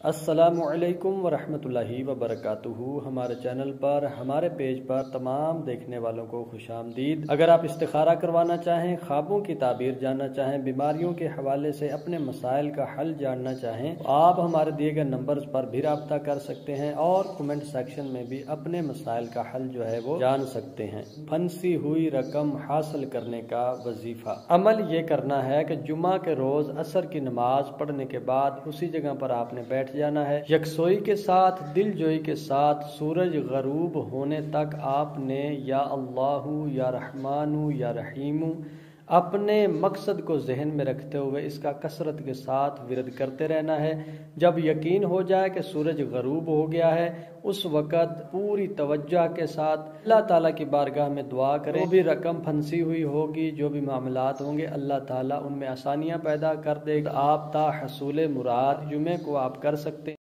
अस्सलामु अलैकुम वरहमतुल्लाहि वबरकातुहू। हमारे चैनल पर, हमारे पेज पर तमाम देखने वालों को खुशामदीद। अगर आप इस्तिखारा करवाना चाहें, ख्वाबों की ताबीर जानना चाहें, बीमारियों के हवाले से अपने मसाइल का हल जानना चाहें, तो आप हमारे दिए गए नंबर्स पर भी रब्ता कर सकते हैं और कमेंट सेक्शन में भी अपने मसाइल का हल जो है वो जान सकते हैं। फंसी हुई रकम हासिल करने का वजीफा। अमल ये करना है कि जुमा के रोज असर की नमाज पढ़ने के बाद उसी जगह पर आपने बैठ जाना है। यकसोई के साथ, दिलजोई के साथ सूरज गरूब होने तक आपने या अल्लाहु या रहमानु या रहीमु अपने मकसद को जहन में रखते हुए इसका कसरत के साथ विरद करते रहना है। जब यकीन हो जाए कि सूरज गरूब हो गया है, उस वक़्त पूरी तवज्जो के साथ अल्लाह ताला की बारगाह में दुआ करें। जो भी रकम फंसी हुई होगी, जो भी मामलात होंगे, अल्लाह ताला उनमें आसानियां पैदा कर देगा। आप ता हसूल मुराद जुमे को आप कर सकते हैं।